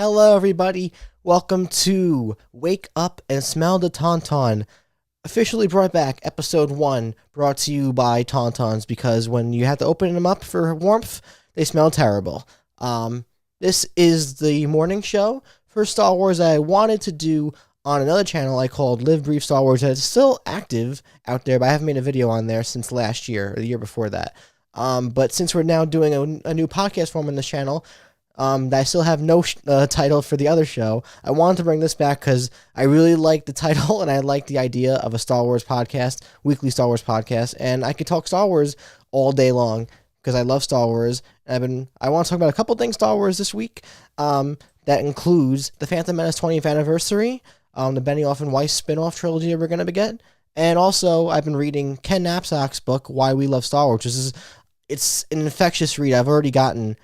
Hello, everybody. Welcome to Wake Up and Smell the Tauntaun. Officially brought back, episode 1, brought to you by Tauntauns, because when you have to open them up for warmth, they smell terrible. This is the morning show for Star Wars that I wanted to do on another channel I called Live Brief Star Wars, that is still active out there, but I haven't made a video on there since last year, or the year before that. But since we're now doing a new podcast form on this channel, that I still have no title for the other show, I wanted to bring this back because I really like the title and I like the idea of a Star Wars podcast, weekly Star Wars podcast, and I could talk Star Wars all day long because I love Star Wars. And I want to talk about a couple things Star Wars this week. That includes the Phantom Menace 20th anniversary, the Benioff and Weiss spin-off trilogy that we're going to get, and also I've been reading Ken Napzok's book, Why We Love Star Wars, it's an infectious read. I've already gotten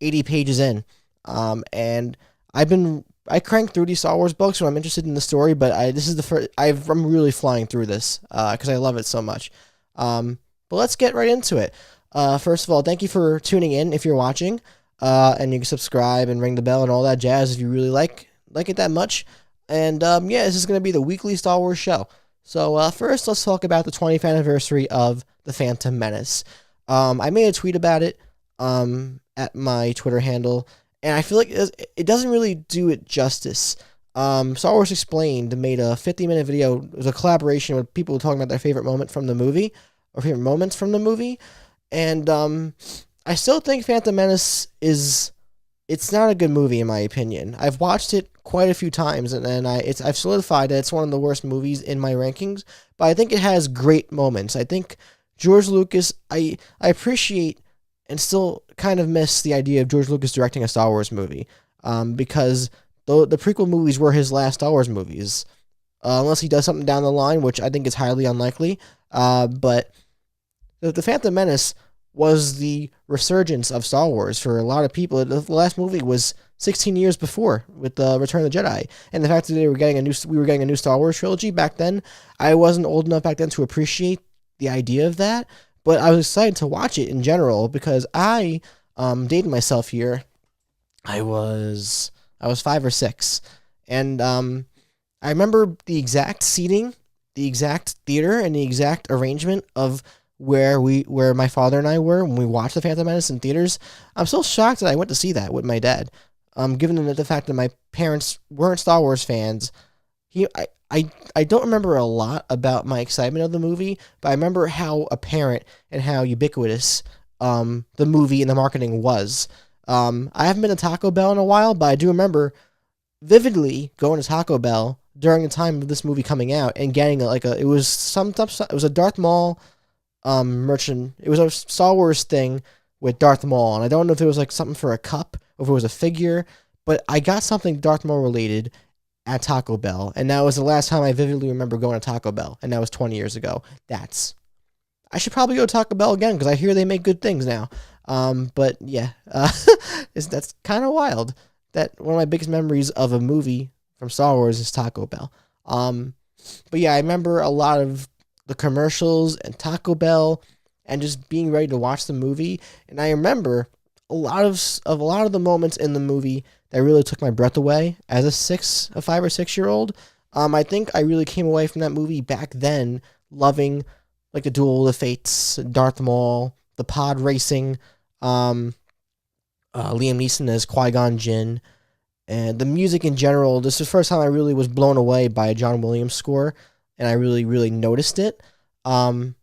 80 pages in, and I cranked through these Star Wars books, so I'm interested in the story, but this is the first, I'm really flying through this, because I love it so much. But let's get right into it. First of all, thank you for tuning in if you're watching, and you can subscribe and ring the bell and all that jazz if you really like it that much. And yeah, this is going to be the weekly Star Wars show. So first, let's talk about the 20th anniversary of the Phantom Menace. I made a tweet about it at my Twitter handle, and I feel like it doesn't really do it justice. Star Wars Explained made a 50-minute video. It was a collaboration with people talking about their favorite moment from the movie, or favorite moments from the movie, and I still think Phantom Menace it's not a good movie in my opinion. I've watched it quite a few times, and I've solidified that it's one of the worst movies in my rankings, but I think it has great moments. I think George Lucas, I appreciate and still kind of miss the idea of George Lucas directing a Star Wars movie, because the prequel movies were his last Star Wars movies, unless he does something down the line, which I think is highly unlikely. But the Phantom Menace was the resurgence of Star Wars for a lot of people. The last movie was 16 years before, with Return of the Jedi, and the fact that we were getting a new Star Wars trilogy back then. I wasn't old enough back then to appreciate the idea of that, but I was excited to watch it in general because I dated myself here. I was 5 or 6, and I remember the exact seating, the exact theater, and the exact arrangement of where my father and I were when we watched the Phantom Menace in theaters. I'm so shocked that I went to see that with my dad. Given the fact that my parents weren't Star Wars fans, I don't remember a lot about my excitement of the movie, but I remember how apparent and how ubiquitous the movie and the marketing was. I haven't been to Taco Bell in a while, but I do remember vividly going to Taco Bell during the time of this movie coming out and getting it was a Darth Maul merchant. It was a Star Wars thing with Darth Maul, and I don't know if it was like something for a cup or if it was a figure, but I got something Darth Maul related at Taco Bell, and that was the last time I vividly remember going to Taco Bell, and that was 20 years ago. I should probably go to Taco Bell again, because I hear they make good things now. But yeah, that's kind of wild. That one of my biggest memories of a movie from Star Wars is Taco Bell. But yeah, I remember a lot of the commercials and Taco Bell, and just being ready to watch the movie. And I remember a lot of the moments in the movie that really took my breath away as a 5 or 6 year old. I think I really came away from that movie back then loving like the Duel of the Fates, Darth Maul, the pod racing, Liam Neeson as Qui-Gon Jinn, and the music in general. This is the first time I really was blown away by a John Williams score, and I really, really noticed it. And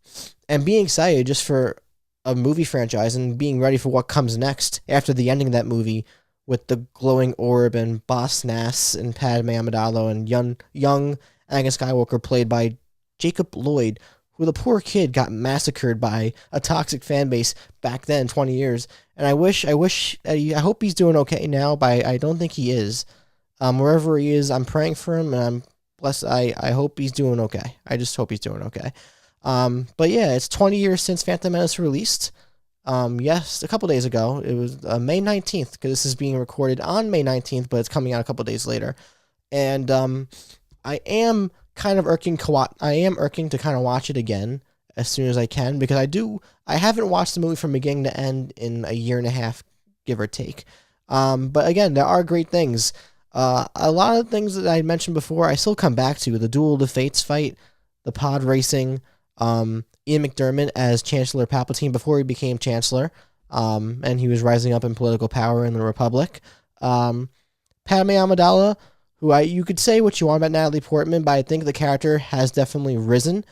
being excited just for a movie franchise and being ready for what comes next after the ending of that movie with the glowing orb and Boss Nass and Padme Amidala and young Anakin Skywalker played by Jacob Lloyd, who the poor kid got massacred by a toxic fan base back then, 20 years. And I hope he's doing okay now, but I don't think he is. Wherever he is, I'm praying for him, and I'm blessed. I hope he's doing okay. I just hope he's doing okay. But yeah, it's 20 years since Phantom Menace released. Yes, a couple days ago. It was May 19th, because this is being recorded on May 19th, but it's coming out a couple days later. And I am kind of irking to kind of watch it again as soon as I can, because I haven't watched the movie from beginning to end in a year and a half, give or take. But again, there are great things. A lot of things that I mentioned before, I still come back to. The Duel of the Fates fight, the pod racing, Ian McDiarmid as Chancellor Palpatine before he became Chancellor, and he was rising up in political power in the Republic. Padme Amidala, you could say what you want about Natalie Portman, but I think the character has definitely risen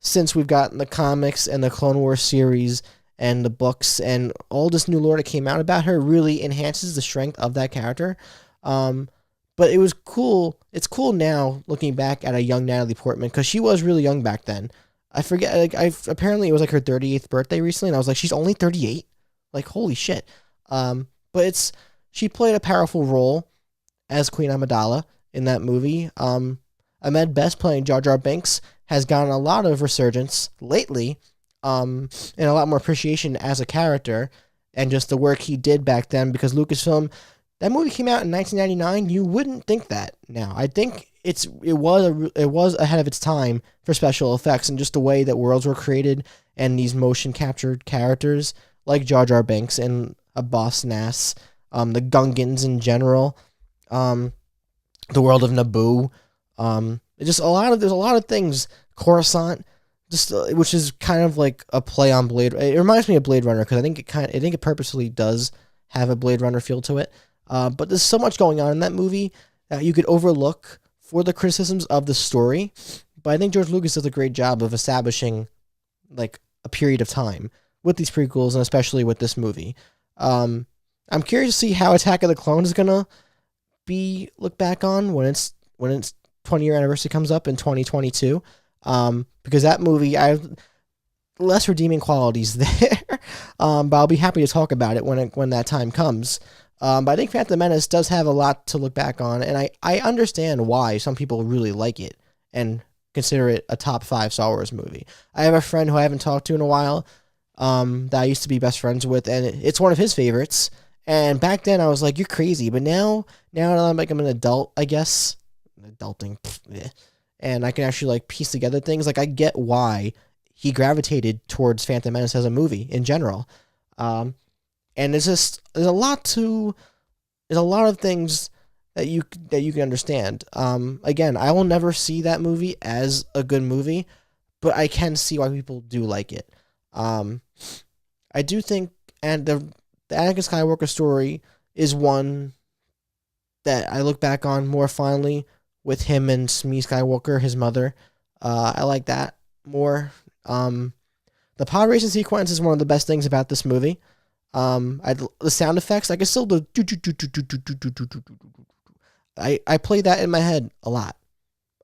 since we've gotten the comics and the Clone Wars series and the books and all this new lore that came out about her really enhances the strength of that character. But it was cool. It's cool now looking back at a young Natalie Portman because she was really young back then. I forget. Apparently it was like her 38th birthday recently, and I was like, she's only 38. Like, holy shit. But she played a powerful role as Queen Amidala in that movie. Ahmed Best playing Jar Jar Binks has gotten a lot of resurgence lately, and a lot more appreciation as a character, and just the work he did back then. Because Lucasfilm, that movie came out in 1999. You wouldn't think that now. I think it was ahead of its time for special effects and just the way that worlds were created and these motion captured characters like Jar Jar Binks and Boss Nass, the Gungans in general, the world of Naboo. There's a lot of things. Coruscant, which is kind of like a play on Blade. It reminds me of Blade Runner because I think it purposely does have a Blade Runner feel to it. But there's so much going on in that movie that you could overlook for the criticisms of the story. But I think George Lucas does a great job of establishing like a period of time with these prequels and especially with this movie. I'm curious to see how Attack of the Clones is gonna be looked back on when its 20-year anniversary comes up in 2022. Because that movie, I have less redeeming qualities there. But I'll be happy to talk about it when that time comes. But I think Phantom Menace does have a lot to look back on, and I understand why some people really like it and consider it a top 5 Star Wars movie. I have a friend who I haven't talked to in a while, that I used to be best friends with, and it's one of his favorites. And back then I was like, you're crazy. But now that I'm an adult, I guess, adulting, and I can actually like piece together things. Like I get why he gravitated towards Phantom Menace as a movie in general. And there's a lot of things that you can understand. Again, I will never see that movie as a good movie, but I can see why people do like it. I do think, and the Anakin Skywalker story is one that I look back on more fondly with him and Smee Skywalker, his mother. I like that more. The pod racing sequence is one of the best things about this movie. The sound effects, I can still do. I play that in my head a lot.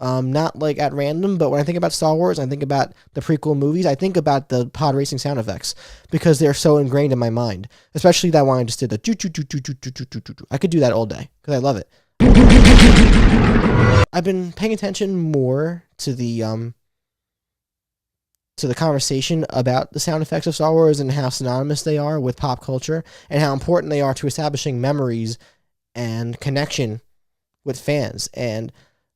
Not like at random, but when I think about Star Wars, I think about the prequel movies, I think about the pod racing sound effects because they're so ingrained in my mind. Especially that one I just did, the I could do that all day because I love it. I've been paying attention more to the conversation about the sound effects of Star Wars and how synonymous they are with pop culture and how important they are to establishing memories and connection with fans. And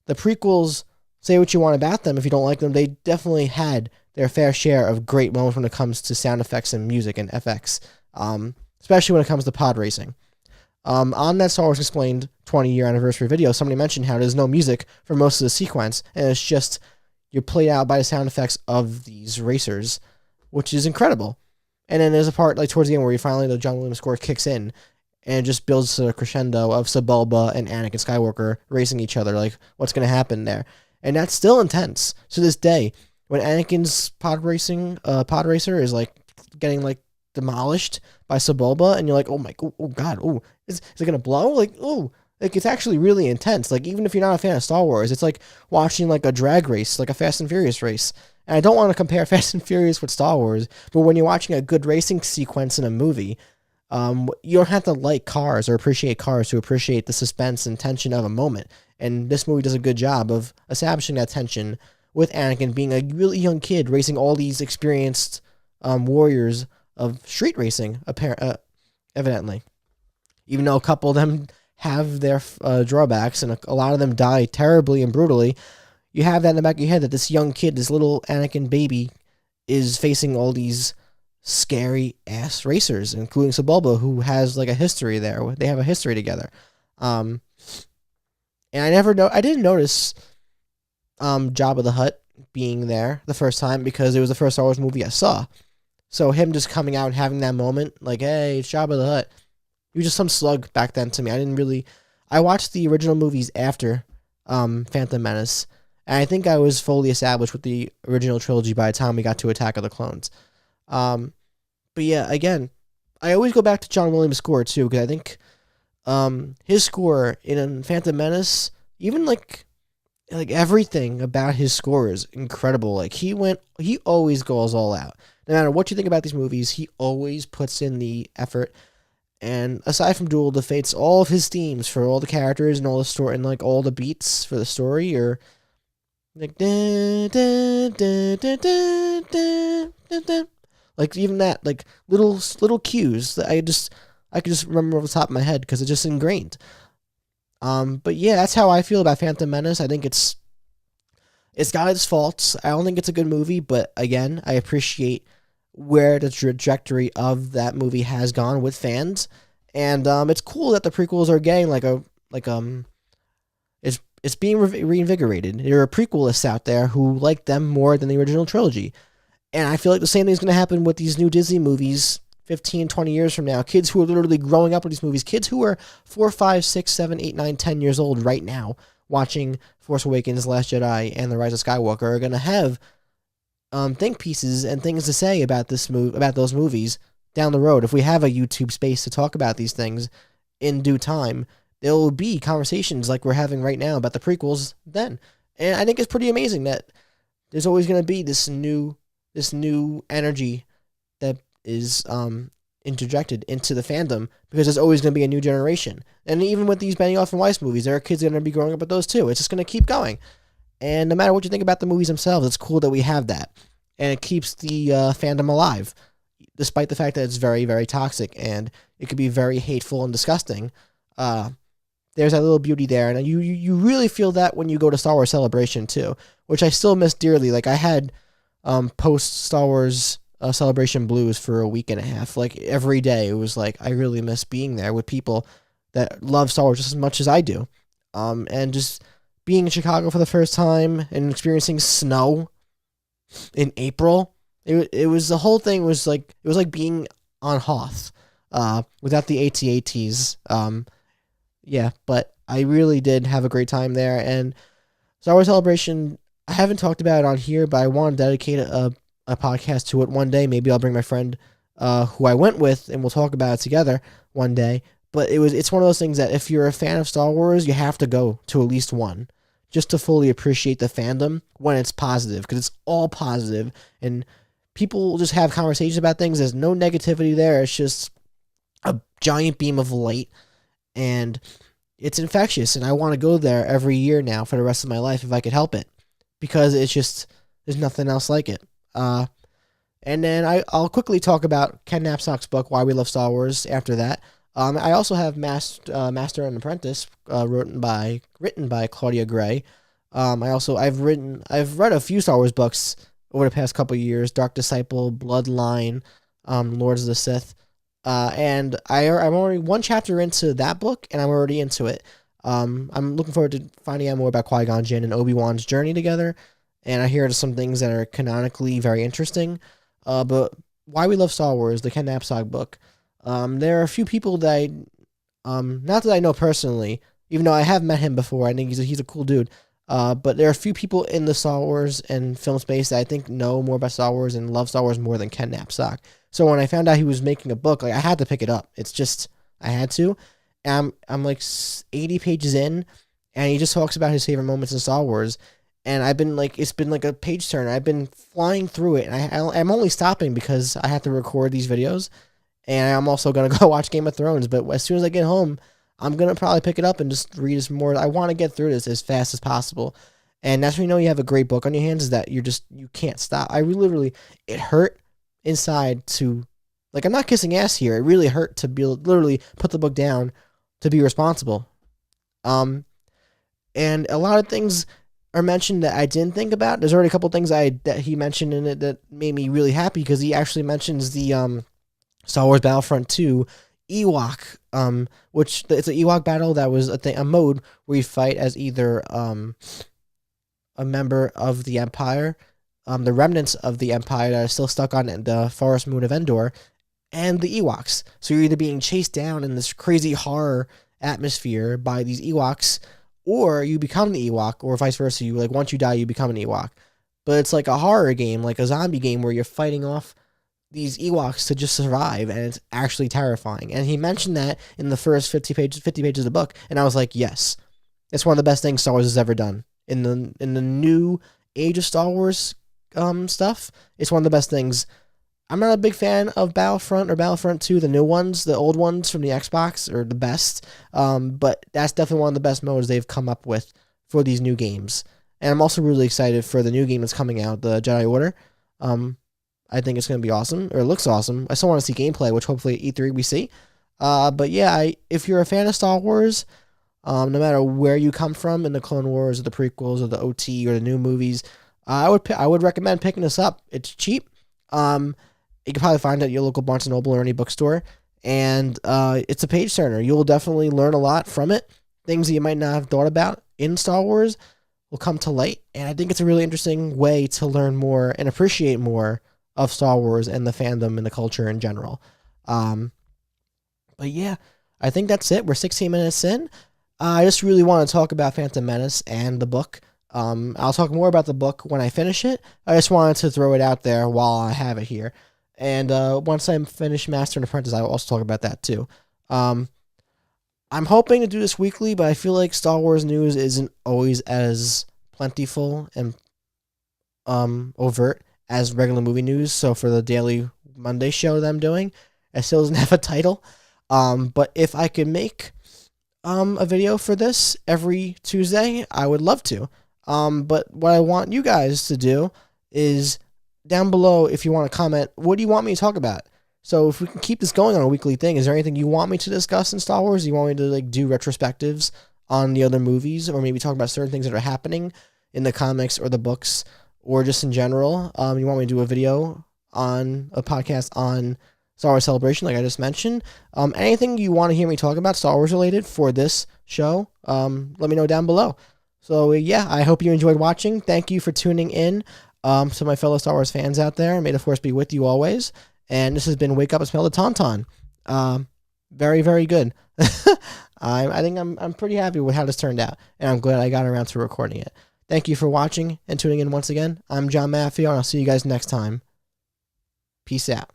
the prequels, say what you want about them if you don't like them, they definitely had their fair share of great moments when it comes to sound effects and music and FX, especially when it comes to pod racing. On that Star Wars Explained 20-year anniversary video, somebody mentioned how there's no music for most of the sequence, and it's just you're played out by the sound effects of these racers, which is incredible. And then there's a part like towards the end where the John Williams score kicks in, and it just builds to a crescendo of Sebulba and Anakin Skywalker racing each other. Like, what's going to happen there? And that's still intense to this day. When Anakin's pod racer is like getting like demolished by Sebulba, and you're like, oh god, is it gonna blow? Like, it's actually really intense. Like, even if you're not a fan of Star Wars, it's like watching like a drag race, like a Fast and Furious race. And I don't want to compare Fast and Furious with Star Wars, but when you're watching a good racing sequence in a movie, you don't have to like cars or appreciate cars to appreciate the suspense and tension of a moment. And this movie does a good job of establishing that tension with Anakin being a really young kid racing all these experienced warriors of street racing, evidently. Even though a couple of them have their drawbacks and a lot of them die terribly and brutally, you have that in the back of your head that this young kid, this little Anakin baby, is facing all these scary ass racers, including Sebulba, who has like a history there. They have a history together. And I didn't notice Jabba the Hutt being there the first time because it was the first Star Wars movie I saw. So him just coming out and having that moment, like, hey, it's Jabba the Hutt. He was just some slug back then to me. I watched the original movies after Phantom Menace, and I think I was fully established with the original trilogy by the time we got to Attack of the Clones. But yeah, again, I always go back to John Williams' score too, because I think his score in Phantom Menace, even like everything about his score is incredible. Like he always goes all out. No matter what you think about these movies, he always puts in the effort. And aside from Duel of the Fates, all of his themes for all the characters and all the story and like all the beats for the story are like da, da, da, da, da, da, da, da. Like even that, like little cues that I could just remember off the top of my head because it's just ingrained. But yeah, that's how I feel about Phantom Menace. I think it's got its faults. I don't think it's a good movie, but again, I appreciate where the trajectory of that movie has gone with fans, and it's cool that the prequels are getting it's being reinvigorated. There are prequelists out there who like them more than the original trilogy, and I feel like the same thing is going to happen with these new Disney movies 15, 20 years from now. Kids who are literally growing up with these movies, kids who are 4, 5, 6, 7, 8, 9, 10 years old right now watching Force Awakens, Last Jedi, and The Rise of Skywalker are going to have think pieces and things to say about those movies down the road. If we have a YouTube space to talk about these things in due time, there will be conversations like we're having right now about the prequels then. And I think it's pretty amazing that there's always going to be this new energy that is interjected into the fandom because there's always going to be a new generation. And even with these Benioff and Weiss movies, there are kids that are going to be growing up with those too. It's just going to keep going. And no matter what you think about the movies themselves, it's cool that we have that. And it keeps the fandom alive, despite the fact that it's very, very toxic and it could be very hateful and disgusting. There's that little beauty there. And you really feel that when you go to Star Wars Celebration, too, which I still miss dearly. Like, I had post-Star Wars Celebration blues for a week and a half. Like, every day, it was like, I really miss being there with people that love Star Wars just as much as I do. And just being in Chicago for the first time and experiencing snow in April, it was the whole thing was like, it was like being on Hoth without the AT-ATs. Yeah, but I really did have a great time there. And Star Wars Celebration, I haven't talked about it on here, but I want to dedicate a podcast to it one day. Maybe I'll bring my friend who I went with and we'll talk about it together one day. But it's one of those things that if you're a fan of Star Wars, you have to go to at least one, just to fully appreciate the fandom when it's positive, because it's all positive, and people will just have conversations about things. There's no negativity there. It's just a giant beam of light, and it's infectious, and I want to go there every year now for the rest of my life if I could help it, because it's just, there's nothing else like it. And then I'll quickly talk about Ken Napzok's book, Why We Love Star Wars, after that. I also have Master and Apprentice, written by Claudia Gray. I've read a few Star Wars books over the past couple of years: Dark Disciple, Bloodline, Lords of the Sith, and I'm already one chapter into that book, and I'm already into it. I'm looking forward to finding out more about Qui-Gon Jinn and Obi-Wan's journey together, and I hear some things that are canonically very interesting. But Why We Love Star Wars, the Ken Napzok book. There are a few people that not that I know personally, even though I have met him before. I think he's a cool dude. But there are a few people in the Star Wars and film space that I think know more about Star Wars and love Star Wars more than Ken Napzok. So when I found out he was making a book, like, I had to pick it up. It's just, I had to. And I'm like 80 pages in, and he just talks about his favorite moments in Star Wars. And I've been like, it's been like a page turner. I've been flying through it, and I'm only stopping because I have to record these videos. And I'm also going to go watch Game of Thrones. But as soon as I get home, I'm going to probably pick it up and just read some more. I want to get through this as fast as possible. And that's when you know you have a great book on your hands, is that you can't stop. It hurt inside to, like, I'm not kissing ass here. It really hurt to be literally put the book down to be responsible. And a lot of things are mentioned that I didn't think about. There's already a couple things that he mentioned in it that made me really happy, because he actually mentions the Star Wars Battlefront 2 Ewok, which it's an Ewok battle that was a mode where you fight as either a member of the Empire, the remnants of the Empire that are still stuck on the forest moon of Endor, and the Ewoks. So you're either being chased down in this crazy horror atmosphere by these Ewoks, or you become the Ewok, or vice versa. You, like, once you die, you become an Ewok. But it's like a horror game, like a zombie game, where you're fighting off these Ewoks to just survive, and it's actually terrifying. And he mentioned that in the first 50 pages of the book, and I was like, yes, it's one of the best things Star Wars has ever done. In the new age of Star Wars stuff, it's one of the best things. I'm not a big fan of Battlefront or Battlefront 2, the new ones. The old ones from the Xbox are the best, but that's definitely one of the best modes they've come up with for these new games. And I'm also really excited for the new game that's coming out, the Jedi Order. I think it's going to be awesome, or it looks awesome. I still want to see gameplay, which hopefully at E3 we see. But yeah, if you're a fan of Star Wars, no matter where you come from in the Clone Wars or the prequels or the OT or the new movies, I would recommend picking this up. It's cheap. You can probably find it at your local Barnes & Noble or any bookstore. And it's a page turner. You'll definitely learn a lot from it. Things that you might not have thought about in Star Wars will come to light. And I think it's a really interesting way to learn more and appreciate more of Star Wars and the fandom and the culture in general. But yeah, I think that's it. We're 16 minutes in. I just really want to talk about Phantom Menace and the book. I'll talk more about the book when I finish it. I just wanted to throw it out there while I have it here. And once I'm finished Master and Apprentice, I will also talk about that too. I'm hoping to do this weekly, but I feel like Star Wars news isn't always as plentiful and overt as regular movie news. So for the daily Monday show that I'm doing, it still doesn't have a title. But if I could make a video for this every Tuesday, I would love to. But what I want you guys to do is down below, if you want to comment, what do you want me to talk about? So if we can keep this going on a weekly thing, is there anything you want me to discuss in Star Wars? Do you want me to like do retrospectives on the other movies, or maybe talk about certain things that are happening in the comics or the books, or just in general? You want me to do a video on a podcast on Star Wars Celebration, like I just mentioned? Anything you want to hear me talk about Star Wars related for this show, let me know down below. So yeah, I hope you enjoyed watching. Thank you for tuning in. To my fellow Star Wars fans out there, may the Force be with you always. And this has been Wake Up and Smell the Tauntaun. Very, very good. I think I'm pretty happy with how this turned out, and I'm glad I got around to recording it. Thank you for watching and tuning in once again. I'm John Maffio, and I'll see you guys next time. Peace out.